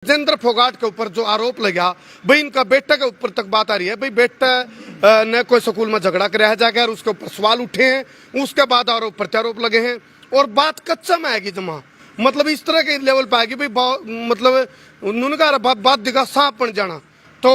गजेंद्र फोगाट के ऊपर जो आरोप लगा भाई इनका बेटा के ऊपर तक बात आ रही है भाई बेटा ने कोई स्कूल में झगड़ा कराया जाकर उसके ऊपर सवाल उठे हैं, उसके बाद आरोप प्रत्यारोप लगे हैं और बात कच्चा में आएगी जमा मतलब इस तरह के लेवल पे आएगी भाई मतलब उन्होंने कहा बात दिखा सांप बन जाना तो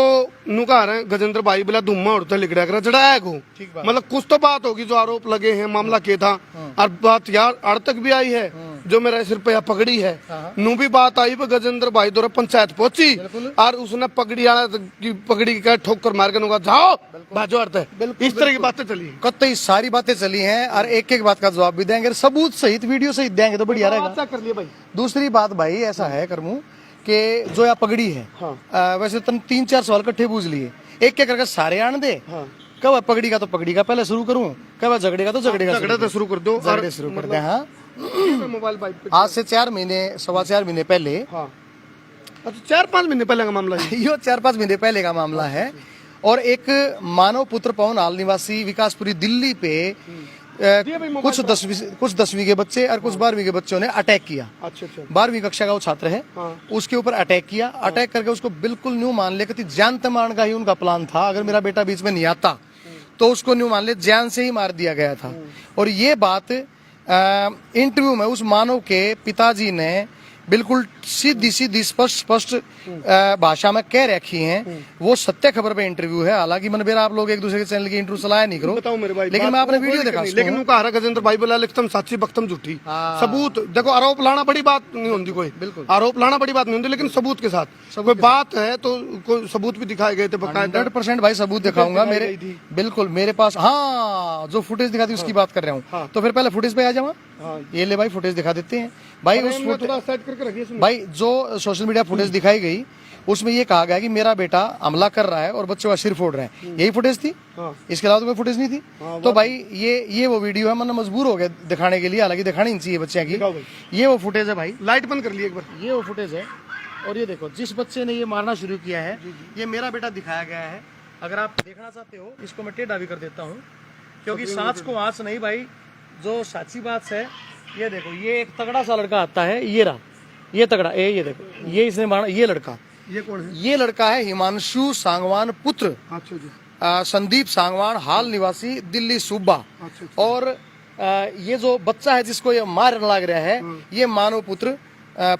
नुका रहे गजेंद्र भाई बोला धुम्मा उड़ता लिख रहा जड़ा को मतलब कुछ तो बात होगी जो आरोप लगे हैं मामला के था और बात यार अड़ तक भी आई है जो मेरा सिर पे पगड़ी है नू भी बात आई गजेंद्र भाई द्वारा पंचायत पहुंची और उसने पगड़ी वाला की पगड़ी का ठोकर मार के नुका जाओ बाजो अर्थ है इस तरह की बातें चली कतई सारी बातें चली हैं और एक एक बात का जवाब भी देंगे सबूत सहित वीडियो सहित देंगे तो बढ़िया रहेगा। कर लिया भाई दूसरी बात भाई ऐसा है करमू कि जो यहाँ पगड़ी है वैसे तुम 3-4 सवाल इकट्ठे पूछ लिए एक एक करके सारे आने दे कब पगड़ी का तो पगड़ी का पहले शुरू करूं कब झगड़े का तो झगड़े का झगड़ा तो शुरू कर दो झगड़े शुरू कर दे। हाँ मोबाइल आज से 4 महीने 4.25 महीने पहले अच्छा 4-5 महीने पहले का मामला है यो 4-5 महीने पहले का मामला है और एक मानव पुत्र पवन हाल निवासी विकासपुरी दिल्ली पे कुछ 10वीं के बच्चे और कुछ 12वीं के बच्चों ने अटैक किया। अच्छा 12वीं कक्षा का वो छात्र है उसके ऊपर अटैक किया अटैक करके उसको बिल्कुल न्यू मान ले कि जान तमान का ही उनका प्लान था अगर मेरा बेटा बीच में नहीं आता तो उसको न्यू मान ले जान से ही मार दिया गया था। और ये बात इंटरव्यू में उस मानव के पिताजी ने बिल्कुल सीधी स्पष्ट भाषा में कह रखी हैं। वो सत्य खबर पे इंटरव्यू है हालांकि मन बेरा आप लोग एक दूसरे के चैनल की इंटरव्यू चलाया नहीं करो बताओ मेरे भाई लेकिन मैं आपने वीडियो देखा लेकिन उनका हरा गजेंद्र भाई बोला लिखतम साची बख्तम झूठी सबूत देखो आरोप लाना बड़ी बात नहीं होती कोई बिल्कुल आरोप लाना बड़ी बात नहीं होती लेकिन सबूत के साथ कोई बात है तो कोई सबूत भी दिखाए गए थे 100% भाई सबूत दिखाऊंगा मेरे बिल्कुल मेरे पास। हाँ जो फुटेज दिखाती उसकी बात कर रहा हूँ तो फिर पहले फुटेज पे आ जाओ ये ले भाई फुटेज दिखा देते हैं भाई उस भाई जो सोशल मीडिया फुटेज दिखाई गई उसमें ये कहा गया कि मेरा बेटा हमला कर रहा है और बच्चों का सिर फोड़ रहे हैं यही फुटेज थी इसके अलावा तो कोई फुटेज नहीं थी तो भाई ये वो वीडियो है मन मजबूर हो गया दिखाने के लिए हालांकि दिखानी नहीं चाहिए बच्चे की ये वो फुटेज है भाई लाइट बंद कर लिए एक बार ये वो फुटेज है और ये देखो जिस बच्चे ने ये मारना शुरू किया है ये मेरा बेटा दिखाया गया है। अगर आप देखना चाहते हो इसको मैं टेढ़ा भी कर देता हूँ क्योंकि सांच को आंच नहीं भाई जो साची बात है ये देखो ये एक तगड़ा सा लड़का आता है ये रहा ये तगड़ा ये देखो ये इसने मारा ये लड़का ये कौन है ये लड़का है हिमांशु सांगवान पुत्र अच्छा जी संदीप सांगवान हाल निवासी दिल्ली सूबा और ये जो बच्चा है जिसको ये मार लग रहा है ये मानव पुत्र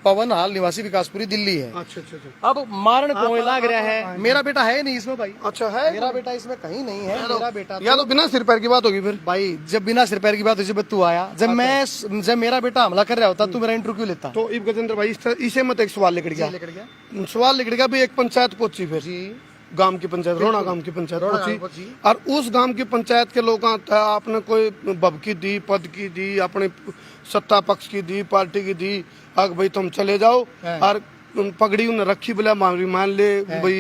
पवन हाल निवासी विकासपुरी दिल्ली है। अच्छा अब मारन को लग रहा है मेरा बेटा है नहीं इसमें भाई। अच्छा है मेरा बेटा इसमें कहीं नहीं है मेरा बेटा या तो बिना सिर पैर की बात होगी फिर भाई जब बिना सिर पैर की बात हुई जब तू आया जब मेरा बेटा हमला कर रहा होता तू मेरा इंटरव्यू क्यों लेता तो इब गजेंद्र भाई इसे मत एक सवाल लेकर गया सवाल लेकर गया भाई एक पंचायत पहुंची फिर गांव की पंचायत रोना गांव की पंचायत पहुंची और उस गांव की पंचायत के लोग आपने कोई भबकी दी पद की दी अपने सत्ता पक्ष की दी पार्टी की दी अग भाई तुम चले जाओ और पगड़ी उन्हें रखी बोला मारी मान ले भाई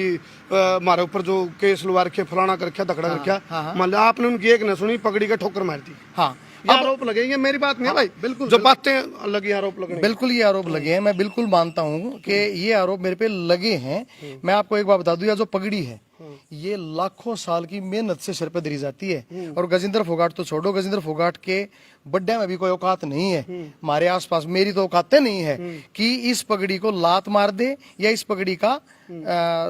हमारे ऊपर जो केस लुआ रखे फलाना कर रखा धकड़ा रखा मान लिया आपने उनकी एक न सुनी पगड़ी का ठोकर मार दी। हाँ आरोप लगेंगे मेरी बात नहीं है भाई बिल्कुल जो बातें लगी आरोप लगे बिल्कुल ये आरोप लगे हैं मैं बिल्कुल मानता हूँ कि ये आरोप मेरे पे लगे हैं। मैं आपको एक बात बता दूं या जो पगड़ी है ये लाखों साल की मेहनत से सिर पे धरी जाती है और गजेंद्र फोगाट तो छोड़ो गजेंद्र फोगाट के बड्डे में भी कोई औकात नहीं है हमारे आसपास मेरी तो औकातें नहीं है कि इस पगड़ी को लात मार दे या इस पगड़ी का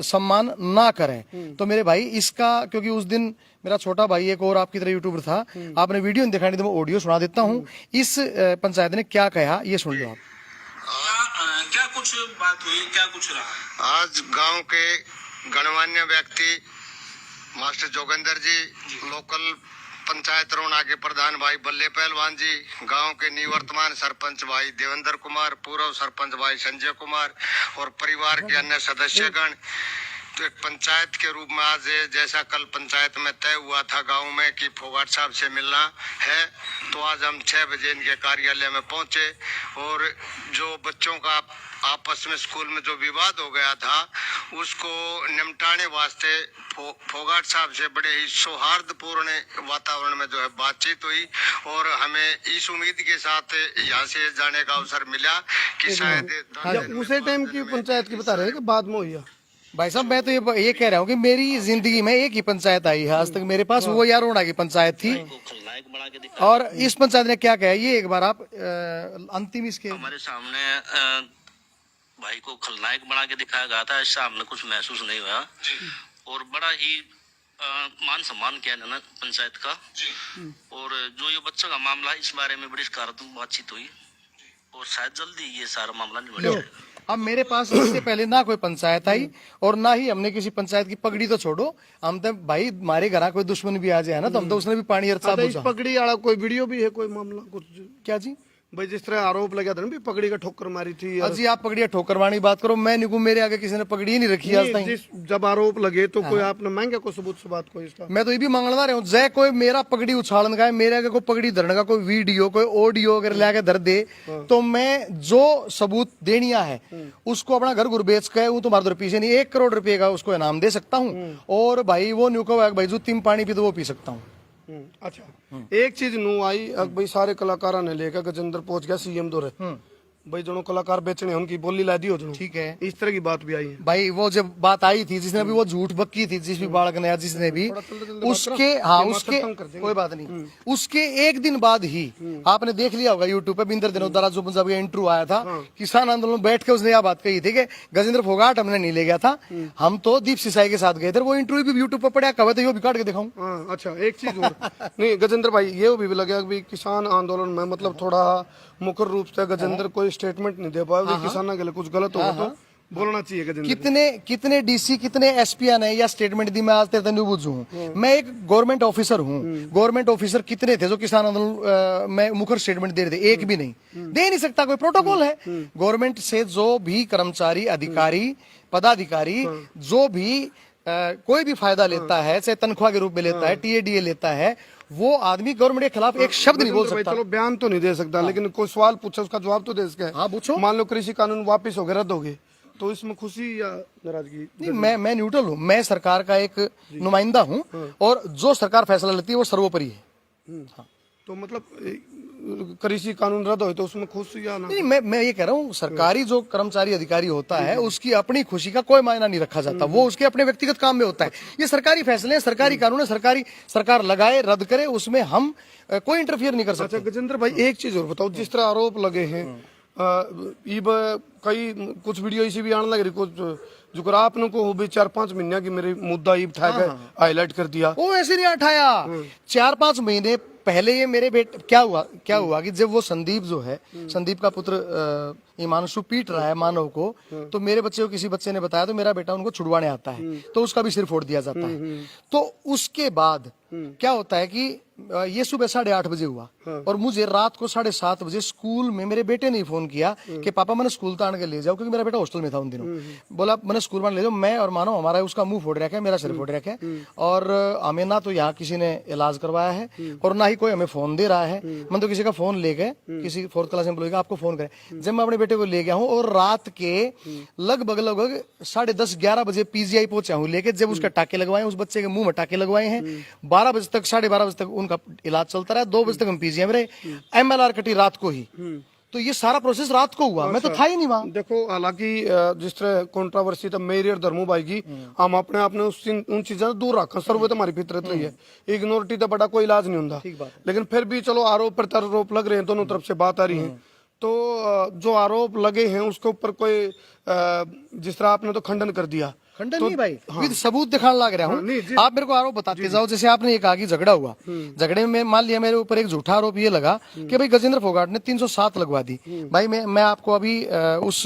सम्मान ना करे। तो मेरे भाई इसका क्योंकि उस दिन मेरा छोटा भाई एक और आपकी तरह यूट्यूबर था आपने वीडियो नहीं दिखानी तो मैं ऑडियो सुना देता हूँ इस पंचायत ने क्या कहा ये सुन लो आप। क्या कुछ बात हुई क्या कुछ रहा आज गांव के गणमान्य व्यक्ति मास्टर जोगेंद्र जी लोकल पंचायत रोना के प्रधान भाई बल्ले पहलवान जी गांव के निवर्तमान सरपंच भाई देवेंद्र कुमार पूर्व सरपंच भाई संजय कुमार और परिवार के अन्य सदस्यगण तो एक पंचायत के रूप में आज जैसा कल पंचायत में तय हुआ था गांव में कि फोगाट साहब से मिलना है तो आज हम 6 बजे इनके कार्यालय में पहुंचे और जो बच्चों का आपस में स्कूल में जो विवाद हो गया था उसको निपटाने वास्ते फोगाट साहब से बड़े ही सौहार्दपूर्ण वातावरण में जो है बातचीत हुई और हमें इस उम्मीद के साथ यहाँ से जाने का अवसर मिला कि शायद उसी टाइम की पंचायत की बता रहे हैं कि बाद में हुई भाई साहब मैं तो ये कह रहा हूँ कि मेरी जिंदगी में एक ही पंचायत आई है आज तक मेरे पास वो यारोना की पंचायत थी और इस पंचायत ने क्या कहा ये एक बार आप अंतिम इसके हमारे सामने भाई को खलनायक बना के दिखाया गया था, ऐसा हमने कुछ महसूस नहीं हुआ। और बड़ा ही मान सम्मान किया ना पंचायत का। और जो ये बच्चों का मामला है, इस बारे में बड़ी सकारात्मक बातचीत हुई और शायद जल्दी ये सारा मामला निबट जाए। अब मेरे पास इससे पहले ना कोई पंचायत आई और ना ही हमने किसी पंचायत की पगड़ी तो छोड़ो, हम तो भाई हमारे घर कोई दुश्मन भी आ जाए ना तो हम तो उसने भी पानी अरसा इस पगड़ी वाला कोई वीडियो भी है, कोई मामला कुछ? क्या जी भाई जिस तरह आरोप लगा था ना भी पगड़ी का ठोकर मारी थी। अजी आप पगड़िया ठोकर वाणी बात करो, मैं निकू मेरे आगे किसी ने पगड़ी ही नहीं रखी आज तक। जब आरोप लगे तो कोई आपने मांगा कोई सबूत से बात कोई इसका? मैं तो ये भी मांगना रहा हूँ, जय कोई मेरा पगड़ी उछालन का है, मेरे आगे कोई पगड़ी धरने का कोई वीडियो कोई ऑडियो अगर लाके धर दे तो मैं जो सबूत देनिया है उसको अपना घर बेच के वो तुम्हारे दर पीछे नहीं 1 करोड़ रुपए का उसको इनाम दे सकता हूँ। और भाई वो न्यू को भाई जो 3 पानी पी तो वो पी सकता हूँ। अच्छा, एक चीज नू आई अब भाई सारे कलाकारा ने लेकर गजेंद्र पहुंच गया सीएम दौरे। भाई दोनों कलाकार बेचने उनकी बोली ला दी हो जो, ठीक है, इस तरह की बात भी आई है। भाई वो जब बात आई थी जिसने भी वो झूठ बक्की थी जिस भी बालक ने जिसने भी उसके उसके कोई बात नहीं, उसके 1 दिन बाद ही आपने देख लिया होगा यूट्यूब पे बिंदर दिनों जो जब ये इंटरव्यू आया था किसान आंदोलन में बैठ के उसने यह बात कही थी कि गजेंद्र फोगाट हमने नहीं ले गया था, हम तो दीप सिसाई के साथ गए थे। वो इंटरव्यू भी यूट्यूब पर पड़ा कहा तो भी काट के दिखाऊं। अच्छा, एक चीज और नहीं गजेंद्र भाई ये भी लगा कि किसान आंदोलन में मतलब थोड़ा मुखर रूप से गजेंद्र कोई स्टेटमेंट नहीं दे पाया, किसानों के लिए कुछ गलत होगा तो बोलना चाहिए गजेंद्र। कितने डीसी कितने एसपीआर ने या स्टेटमेंट दी मैं आज तक नहीं बुझू हूँ। मैं एक गवर्नमेंट ऑफिसर हूँ, गवर्नमेंट ऑफिसर कितने थे जो किसान आंदोलन में मुखर स्टेटमेंट दे रहे थे? एक भी नहीं दे नहीं सकता, कोई प्रोटोकॉल है। गवर्नमेंट से जो भी कर्मचारी अधिकारी पदाधिकारी जो भी कोई भी फायदा लेता है, चाहे तनख्वाह के रूप में लेता है, टीएडीए लेता है, वो आदमी गवर्नमेंट के खिलाफ एक शब्द नहीं बोल सकता। चलो बयान तो नहीं दे सकता लेकिन कोई सवाल पूछा उसका जवाब तो दे सकता है। हाँ पूछो। मान लो कृषि कानून वापस हो गए, रद्द हो गए, तो इसमें खुशी या नाराजगी? नहीं, मैं न्यूट्रल हूँ, मैं सरकार का एक नुमाइंदा हूँ और जो सरकार फैसला लेती है वो सर्वोपरि है। तो मतलब कृषि कानून रद्द हो तो उसमें खुशी या ना? नहीं, मैं ये कह रहा हूँ सरकारी जो कर्मचारी अधिकारी होता है उसकी अपनी खुशी का कोई मायना नहीं रखा जाता, वो उसके अपने व्यक्तिगत काम में होता है। ये सरकारी फैसले हैं, सरकारी कानून है, सरकार लगाए रद्द करे, उसमें हम कोई इंटरफियर नहीं कर सकते। अच्छा गजेंद्र भाई एक चीज और बताओ, जिस तरह आरोप लगे हैं कई कुछ वीडियो इसी भी आने लग रही, कुछ जो आपने को भी 4-5 महीने की मेरी मुद्दा ही उठा के हाईलाइट कर दिया। वो ऐसे नहीं उठाया, 4-5 महीने पहले ये मेरे बेटे क्या हुआ कि जब वो संदीप जो है, संदीप का पुत्र ईमानशु पीट रहा है मानव को, तो मेरे बच्चे को किसी बच्चे ने बताया तो मेरा बेटा उनको छुड़वाने आता है तो उसका भी सिर फोड़ दिया जाता है। तो उसके बाद क्या होता है कि ये सुबह 8:30 बजे हुआ और मुझे रात को 7:30 बजे स्कूल में मेरे बेटे ने फोन किया कि पापा मैंने स्कूल तान के ले जाओ, क्योंकि मेरा बेटा हॉस्टल में था उन दिनों। बोला मैंने स्कूल में ले जाओ, मैं और मानो हमारा उसका मुंह फोड़ रखा है, मेरा सिर फोड़ रखा है और हमें ना तो यहाँ किसी ने इलाज करवाया है और ना ही कोई हमें फोन दे रहा है। मैं तो किसी का फोन ले गए, किसी 4th क्लास एम्प्लॉय का आपको फोन करे। जब मैं अपने बेटे को ले गया हूँ और रात के लगभग 10:30-11 बजे पीजीआई पहुंचा हूँ लेके, जब उसका टाके लगवाए, उस बच्चे के मुंह में टाके लगवाए हैं, 12 बजे तक 12:30 बजे तक उनका इलाज चलता रहा, 2 बजे तक हम पीजीआई में रहे, एमएलआर कटी रात को ही। तो ये सारा प्रोसेस रात को हुआ, मैं तो था ही नहीं वहां। देखो हालांकि जिस तरह कंट्रोवर्सी था मेरी और धर्मू भाई की, हम अपने आप ने उन चीजों से दूर रखा, सर्व तो हमारी फितरत रही है, इग्नोरिटी तो बड़ा कोई इलाज नहीं होता। लेकिन फिर भी चलो आरोप प्रत्यारोप लग रहे हैं, दोनों तरफ से बात आ रही है, तो जो आरोप लगे हैं उसके ऊपर कोई जिस तरह आपने तो खंडन कर दिया। खंडन नहीं भाई, विद सबूत दिखाने लग रहा हूँ। आप मेरे को आरोप बताते जाओ, जैसे आपने ये कहा कि झगड़ा हुआ, झगड़े में मान लिया मेरे ऊपर एक झूठा आरोप ये लगा कि भाई गजेंद्र फोगाट ने 307 लगवा दी। भाई मैं आपको अभी उस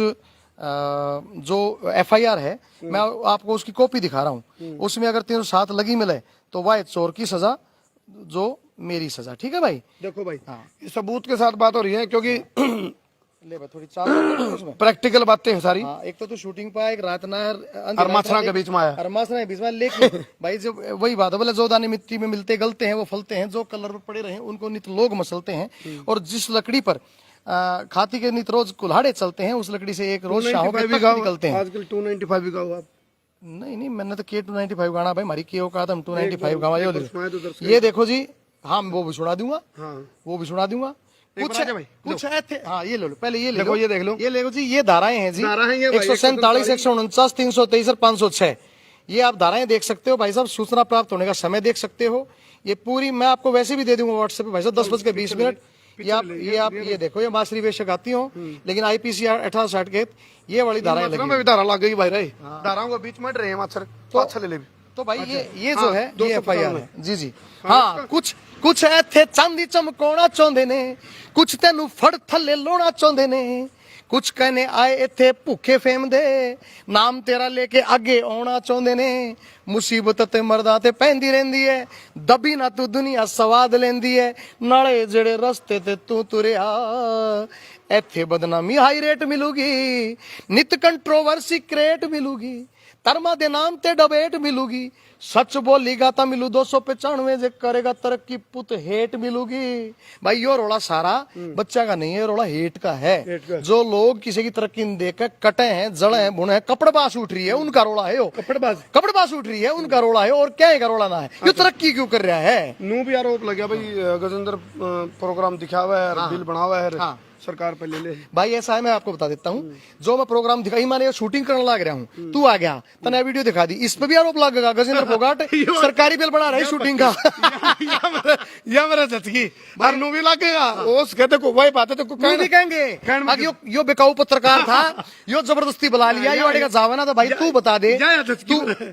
जो FIR है मैं आपको उसकी कॉपी दिखा रहा हूँ, उसमें अगर 307 लगी मिले तो वह चोर की सजा जो मेरी सजा। ठीक है भाई, देखो भाई ये सबूत के साथ बात हो रही है क्योंकि ले थोड़ी चाल प्रैक्टिकल बातें हैं सारी। एक तो शूटिंग पाया, एक रात अरमासना के बीच में आया, अरमासना के बीच में। लेकिन भाई जब वही बात है, बोले जो दाने मिट्टी में मिलते गलते हैं वो फलते हैं, जो कलर पर पड़े रहे उनको नित लोग मसलते हैं, और जिस लकड़ी पर खाती के नित रोज कुल्हाड़े चलते हैं उस लकड़ी से एक रोज शाहों के तख्त निकलते हैं। आजकल 295 भी गाओ आप? नहीं मैंने तो के 295 गाना भाई, हमारी के का 295 गावा। ये देखो जी, हाँ वो भी सुना दूंगा, वो भी सुना दूंगा। कुछ हाँ ये ले लो, पहले ये ले लो, ये देख लो, ये देखो जी, ये धाराएं हैं जी, 147, 149, 323 और 506। ये आप धाराएं देख सकते हो भाई साहब, सूचना प्राप्त होने का समय देख सकते हो। ये पूरी मैं आपको वैसे भी दे दूंगा व्हाट्सएप पे भाई साहब, 10:20 ये देखो, ये मासरी बेशक आती हो, लेकिन IPC 1860 के ये वाली धाराएं लगी में भी धारा लग गई भाई रे, धाराओं के बीच में रहे हैं मच्छर तो अच्छा ले ले भी। तो भाई ये जो हाँ, है ये 250 FIR में। है जी जी। हाँ, कुछ ऐथे चांदी चमकाउणा चाਹੁੰਦੇ ਨੇ, कुछ तेनू फड़ थल्ले लाउणा चाਹੁੰਦੇ ने, कुछ कहने आए इथे भूखे फेम दे, नाम तेरा लेके आगे आना चाਹੁੰਦੇ ने, मुसीबत ते मर्दा ते पैंदी रहंदी है, दबी ना तू दुनिया स्वाद लेंदी है, नाले जेड़े रस्ते ते तू तुरिया इथे बदनामी हाई रेट मिलूगी, नित कंट्रोवर्सी क्रिएट मिलूगी, धर्मा दे नाम ते डिबेट मिलूगी, सच बोलीगा तो मिलू 295, जे करेगा तरक्की पुत हेट मिलूगी। भाई यो रोला सारा बच्चा का नहीं है, रोला हेट का है। जो लोग किसी की तरक्की नहीं देखकर कटे हैं, जड़े हैं, बुने हैं, कपड़बाज उठ रही है, उनका रोला है। कपड़बाज उठ रही है, उनका रोला है, और क्या है का रोला ना है। यो तरक्की क्यों कर रहा है? नू भी आरोप लग गया भाई, गजेंद्र प्रोग्राम दिखा हुआ है, बिल बना हुआ है, सरकार पे ले ले। भाई ऐसा है, मैं आपको बता देता हूँ, जो मैं प्रोग्राम दिखाई, मैंने शूटिंग करने लग रहा हूँ, तू आ गया, तने वीडियो दिखा दी, इस पे भी आरोप लगेगा गजेंद्र फोगाट सरकारी बिल बना रहे शूटिंग का। या मेरा जचकी और नू भी लगेगा, उस कहते को वही बात है, तो क्यों नहीं कहेंगे? यो बेकाऊ पत्रकार था, यो जबरदस्ती बुला लिया, यो अड़ेगा जावना था। भाई तू बता दे,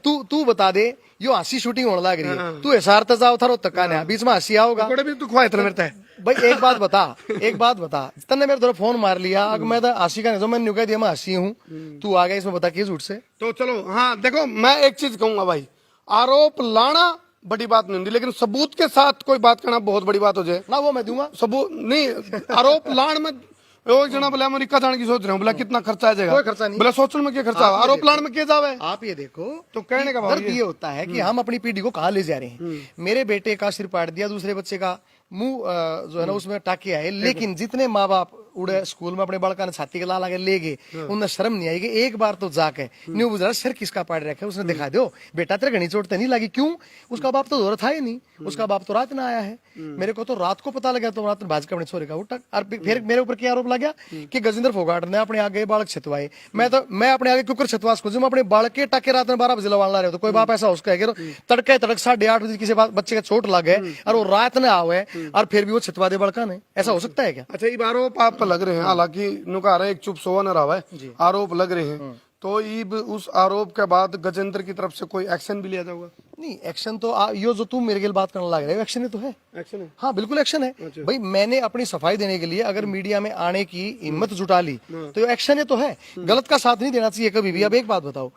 तू बता दे, यो हंसी शूटिंग होने लग रही है, तू ऐसा जाओ था रो तक्का ने बीच में हंसी आओगा तू खुआ इतना मेरे है। भाई एक बात बता, तन्ने मेरे तरफ फोन मार लिया, अगर मैं तो हंसी का नहीं, जो मैंने कह दिया मैं हंसी हूँ, तू आ गया, इसमें बता किस झूठ से? तो चलो, हाँ देखो, मैं एक चीज कहूंगा भाई, आरोप लाना बड़ी बात नहीं होती, लेकिन सबूत के साथ कोई बात करना बहुत बड़ी बात हो जाए ना, वो मैं दूंगा सबूत नहीं। आरोप लाण में एक जना बोला अमेरिका जाने की सोच रहे हो, बोला कितना खर्चा आ जाएगा, कोई खर्चा नहीं, बोला सोचने में क्या खर्चा, आरोप लाण में क्या जावे। आप ये देखो, तो कहने का दर्द ये होता है कि हम अपनी पीढ़ी को कहाँ ले जा रहे हैं। मेरे बेटे का सिर पाट दिया, दूसरे बच्चे का मुंह जो है ना उसमें टाके आए, लेकिन जितने माँ बाप उड़े स्कूल में अपने बड़का ने छाती के लाल आगे ले गए, उन्हें शर्म नहीं आई कि एक बार तो जाके न्यू गुजरा सिर किसका पाड़ रखा है, उसने दिखा दो बेटा तेरे घनी चोट तो नहीं लगी, क्यों? उसका बाप तो दौरा था ही नहीं, उसका बाप तो रात में आया है। मेरे को तो रात को पता लगा, तो रात में भाजपा अपने छोरे का उठा, और फिर मेरे ऊपर क्या आरोप लगा कि गजेंद्र फोगाट ने अपने आगे बालक छतवाए। मैं अपने आगे क्यों छतवास को, मैं अपने बालक के टाके रात में 12 बजे लवाना रहे, तो कोई बाप ऐसा उसका है तड़के 8:30 बजे किसी बच्चे का चोट लग गए और वो रात में आवे और फिर भी वो छतवा दे बड़का ने, ऐसा हो सकता है क्या? अच्छा, ये आरोप आप लग रहे हैं, हालांकि नुका रहा है एक चुप सोवा न रहा है, आरोप लग रहे हैं, तो ईब उस आरोप के बाद गजेंद्र की तरफ से कोई एक्शन भी लिया जाएगा? नहीं, एक्शन तो यो जो तुम मेरे के लिए बात करने लग रहे हो, एक्शन ही तो है। एक्शन है, हाँ बिल्कुल एक्शन है। भाई मैंने अपनी सफाई देने के लिए अगर मीडिया में आने की हिम्मत जुटा ली तो ये एक्शन है तो है, गलत का साथ नहीं देना चाहिए कभी भी। अब एक बात बताओ,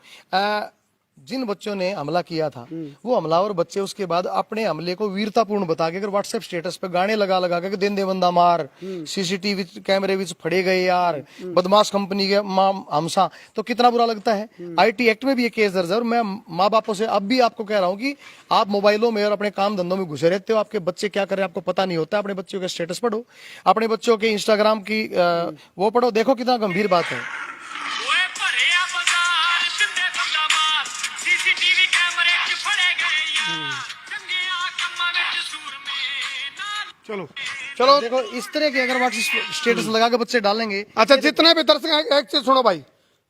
जिन बच्चों ने हमला किया था वो हमलावर बच्चे उसके बाद अपने हमले को वीरतापूर्ण बता के अगर व्हाट्सएप स्टेटस पे गाने लगा के दिन दे बंदा मार, सीसीटीवी कैमरे विच फड़े गए यार, बदमाश कंपनी के हमसा, तो कितना बुरा लगता है। IT एक्ट में भी ये केस दर्ज है। और मैं माँ बापों से अब भी आपको कह रहा हूँ कि आप मोबाइलों में और अपने काम धंधों में घुसे रहते हो, आपके बच्चे क्या कर रहे हैं आपको पता नहीं होता। अपने बच्चों के स्टेटस पढ़ो, अपने बच्चों के इंस्टाग्राम की वो पढ़ो, देखो कितना गंभीर बात है। चलो देखो इस तरह के अगर व्हाट्सएप स्टेटस लगा के बच्चे डालेंगे। अच्छा, जितने भी दर्शक हैं, एक चीज सुनो भाई,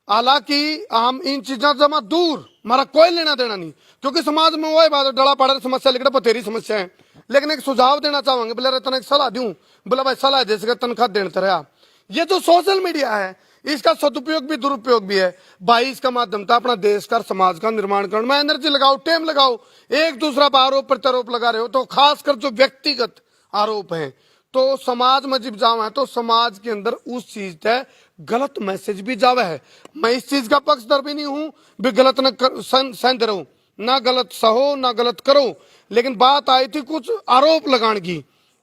हालांकि हम इन चीजों से जमा दूर, हमारा कोई लेना देना नहीं, क्योंकि समाज में वही बात डला पड़ा समस्या लेकिन बतेरी समस्या है। लेकिन एक सुझाव देना चाहेंगे, बोले रतन एक सलाह दूं, बोला भाई सलाह जैसे तनख्वाह देने रहा। ये जो सोशल मीडिया है इसका सदुपयोग भी दुरुपयोग भी है भाई, इसका माध्यम था अपना देश का समाज का निर्माण करने में एनर्जी लगाओ, टाइम लगाओ। एक दूसरा पर आरोप प्रत्यारोप लगा रहे हो, तो खासकर जो व्यक्तिगत आरोप है, तो समाज में जब जावा है तो समाज के अंदर उस चीज है गलत मैसेज भी जावा है। मैं इस चीज का पक्षधर भी नहीं हूं भी गलत न सहते रहो, ना गलत सहो ना गलत करो, लेकिन बात आई थी कुछ आरोप लगाने की,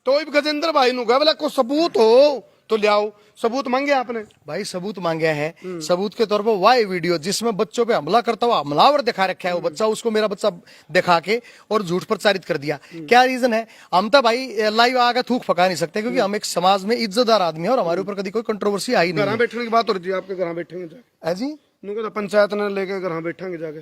तो गजेंद्र भाई नु बोला कोई सबूत हो तो ले आओ। सबूत मांगे आपने? भाई सबूत मांगे है, सबूत के तौर पर वाई वीडियो जिसमें बच्चों पे हमला करता हुआ हमलावर दिखा रखा है वो बच्चा, उसको मेरा बच्चा दिखा के और झूठ प्रचारित कर दिया। क्या रीजन है? हम तो भाई लाइव आकर थूक पका नहीं सकते, क्योंकि हम एक समाज में इज्जतदार आदमी है और हमारे ऊपर कभी कोई कंट्रोवर्सी आई नहीं। घर बैठने की बात हो रही थी, आपके घर बैठेंगे जाके जी, पंचायत ने लेके घर बैठेंगे जाके।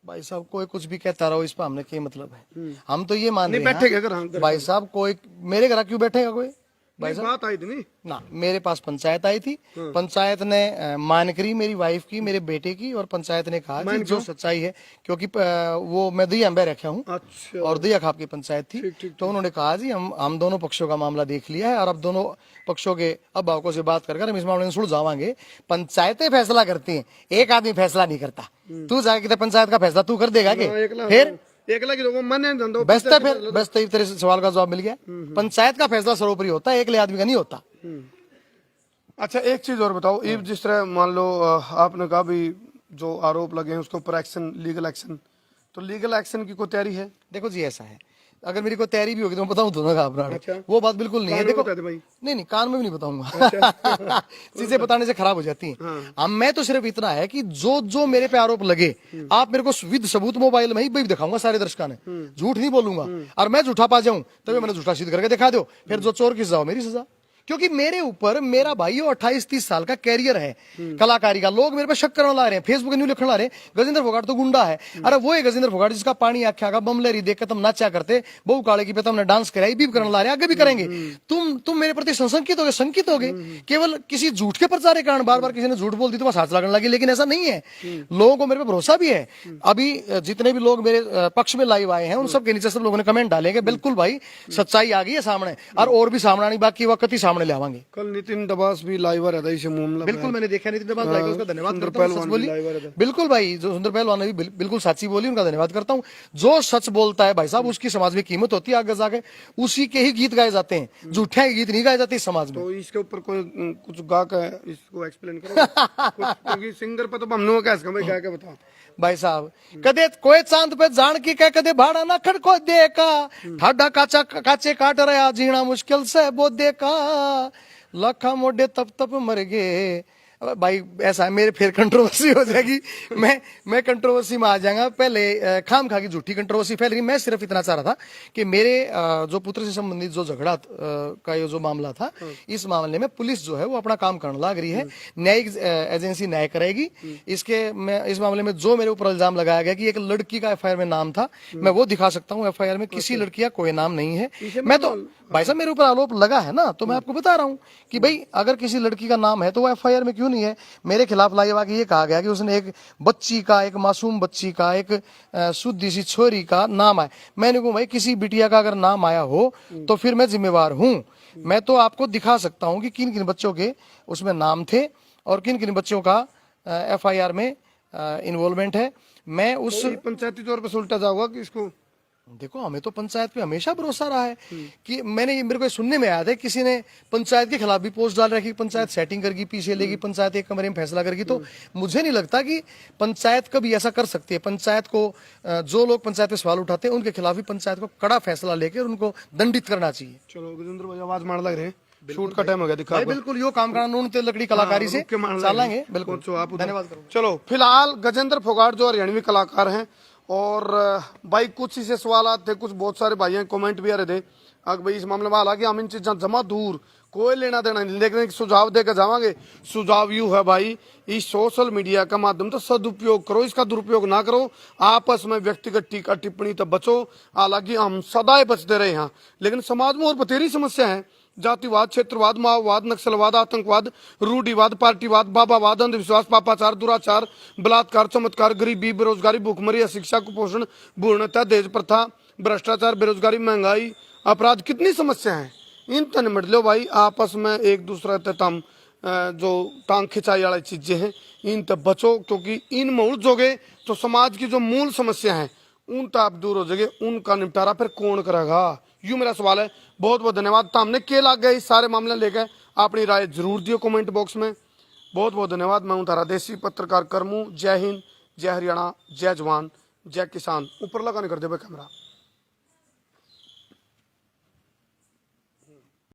भाई साहब कोई कुछ भी कहता रहो, इस पर हमने क्या मतलब है? हम तो ये मान रहे बैठेगा घर भाई साहब, कोई मेरे घर क्यों बैठेगा कोई? भाई साहब बात आई थी नहीं ना, मेरे पास पंचायत आई थी, पंचायत ने मान करी मेरी वाइफ की, मेरे बेटे की, और पंचायत ने कहा कि जो सच्चाई है, क्योंकि वो मैं दही अंबे रखा हूँ अच्छा और दया खाप की पंचायत थी, तो उन्होंने कहा जी हम दोनों पक्षों का मामला देख लिया है और अब दोनों पक्षों के अभिभावकों से बात कर हम इस मामले में सुलझावांगे। पंचायतें फैसला करती हैं, एक आदमी फैसला नहीं करता। तू जाके पंचायत का फैसला तू कर देगा कि फिर एक लगी तो मन है बेस्ट है, फिर बेस्ट है। तेरे सवाल का जवाब मिल गया। पंचायत का फैसला सर्वोपरि होता है, एक आदमी का नहीं होता। अच्छा एक चीज और बताओ, ये जिस तरह मान लो आपने कहा भी जो आरोप लगे हैं उसके ऊपर एक्शन, लीगल एक्शन, तो लीगल एक्शन की कोई तैयारी है? देखो जी ऐसा है, अगर मेरी कोई तैयारी भी होगी तो मैं बताऊं दोनों का अपना। अच्छा। वो बात बिल्कुल नहीं है। देखो बता दे भाई। नहीं कान में भी नहीं बताऊंगा। चीजें बताने से खराब हो जाती हैं। अब मैं तो सिर्फ इतना है कि जो जो मेरे पे आरोप लगे, आप मेरे को विद सबूत मोबाइल में ही दिखाऊंगा सारे दर्शकों ने, झूठ नहीं बोलूंगा। और मैं झूठा पा जाऊं तभी मैंने झूठा सिद्ध करके दिखा दो, फिर जो चोर की सजा हो मेरी सजा। क्योंकि मेरे ऊपर मेरा भाई 28-30 साल का कैरियर है कलाकारी का। लोग मेरे पे शक करने ला रहे हैं, फेसबुक न्यू लिखने ला रहे हैं गजेंद्र फोगाट तो गुंडा है। अरे वो है गजेंद्र फोगाट जिसका पानी आख्या का बमलेरी देख के तुम नाचा करते, बहु काले की पे तुमने डांस कराई, भी करने ला रहे हैं, आगे भी करेंगे। तुम मेरे प्रति संशंकित हो गए, शंकित हो गए केवल किसी झूठ के प्रचार के कारण। बार बार किसी ने झूठ बोल दी तो बस हाथ लगने लगी, लेकिन ऐसा नहीं है। लोगों को मेरे पे भरोसा भी है। अभी जितने भी लोग मेरे पक्ष में लाइव आए हैं उन सब के नीचे सब लोगों ने कमेंट डालेंगे बिल्कुल भाई सच्चाई आ गई है सामने, और भी सामने आनी बाकी वक्त ही सामने ले आवांगे। कल नितिन डबास भी लाइव रहता है इसे मामला। बिल्कुल मैंने देखा नितिन डबास भाई को, उसका धन्यवाद सुंदर करता हूं। पहलवान सच बोली भी live रहता है। बिल्कुल भाई, जो सुंदर पहलवान ने भी बिल्कुल सच्ची बोली, उनका धन्यवाद करता हूं। जो सच बोलता है भाई साहब उसकी समाज में कीमत होती है, आगे जाके उसी के ही गीत गाए जाते हैं, झूठे गीत नहीं गाए जाते इस समाज में। तो इसके ऊपर कोई कुछ गा के इसको एक्सप्लेन करो क्योंकि सिंगर पर तो हमने कैसे भाई गा के बताओ भाई साहब। कदे कोई चांद पे जान की कह, कदे भाड़ा ना खड़को देखा, ठाडा काचे काट रहा जीना मुश्किल से वो देखा, लखा मोडे तप तप मर गए। भाई ऐसा है, मेरे फिर कंट्रोवर्सी हो जाएगी, मैं कंट्रोवर्सी में आ जाऊंगा। पहले खाम खा की झूठी कंट्रोवर्सी फैल रही। मैं सिर्फ इतना चाह रहा था कि मेरे जो पुत्र से संबंधित जो झगड़ा का ये जो मामला था, इस मामले में पुलिस जो है वो अपना काम करने लग रही है, न्यायिक एजेंसी न्याय करेगी। इस मामले में जो मेरे ऊपर इल्जाम लगाया गया कि एक लड़की का एफआईआर में नाम था, मैं वो दिखा सकता हूँ। एफआईआर में किसी लड़की का कोई नाम नहीं है। मैं तो भाई साहब मेरे ऊपर आरोप लगा है ना, तो मैं आपको बता रहा हूँ कि भाई अगर किसी लड़की का नाम है तो वो एफआईआर में क्यों नहीं है। मेरे खिलाफ लाइव आके ये कहा गया कि उसने एक बच्ची का, एक मासूम बच्ची का, एक शुद्ध सी छोरी का नाम है। मैंने कहा भाई किसी बिटिया का अगर नाम आया हो तो फिर मैं जिम्मेवार हूं। मैं तो आपको दिखा सकता हूं कि किन किन बच्चों के उसमें नाम थे और किन किन बच्चों का एफआईआर में इन्वॉल्वमेंट है। मैं उस पंचायती तौर पर उल्टा जाऊंगा कि इसको देखो, हमें तो पंचायत पे हमेशा भरोसा रहा है कि मेरे को सुनने में आया था किसी ने पंचायत के खिलाफ भी पोस्ट डाल रखी, पंचायत सेटिंग करगी, पीछे लेगी, पंचायत एक कमरे में फैसला करगी। तो मुझे नहीं लगता कि पंचायत कभी ऐसा कर सकती है। पंचायत को जो लोग पंचायत पे सवाल उठाते हैं उनके खिलाफ भी पंचायत को कड़ा फैसला लेकर उनको दंडित करना चाहिए। चलो गजेंद्र भाई आवाज मार लग रहे हैं, शूट का टाइम हो गया, दिखा भाई बिल्कुल यो काम करना नून तेल लकड़ी कलाकारी से चलेंगे। बिल्कुल धन्यवाद करूंगा। चलो फिलहाल गजेंद्र फोगाट जो हरियाणवी कलाकार हैं, और भाई कुछ इसे सवाल थे, कुछ बहुत सारे भाई कमेंट भी आ रहे थे अगर भाई इस मामले में, हालांकि हम इन चीजा जमा दूर कोई लेना देना नहीं, लेकिन सुझाव देकर जावांगे। सुझाव यू है भाई, इस सोशल मीडिया का माध्यम तो सदुपयोग करो, इसका दुरुपयोग ना करो। आपस में व्यक्तिगत टीका टिप्पणी तो बचो, हालांकि हम सदाए बचते रहे हैं, लेकिन समाज में और बतेरी समस्या है। जातिवाद, क्षेत्रवाद, माओवाद, नक्सलवाद, आतंकवाद, रूढ़िवाद, पार्टीवाद, बाबावाद, अंधविश्वास, पापाचार, दुराचार, बलात्कार, चमत्कार, गरीबी, बेरोजगारी, भूखमरी, अशिक्षा, कुपोषण, भ्रूणहत्या, दहेज प्रथा, भ्रष्टाचार, बेरोजगारी, महंगाई, अपराध, कितनी समस्या है। इन तन निपट लो भाई, आपस में एक दूसरे तम जो टांग खिंचाई वाली चीजें हैं इन तक बचो, क्योंकि इन में उलझोगे तो समाज की जो मूल समस्या है उन तक आप दूर हो जाएंगे, उनका निपटारा फिर कौन करेगा। यूं मेरा सवाल है। बहुत बहुत धन्यवाद। तो हमने के लाग गए इस सारे मामले लेकर, अपनी राय जरूर दियो कमेंट बॉक्स में। बहुत बहुत धन्यवाद। मैं हूं तारा देसी पत्रकार करमू। जय हिंद, जय हरियाणा, जय जवान, जय किसान। ऊपर लगा नहीं कर दे भाई कैमरा।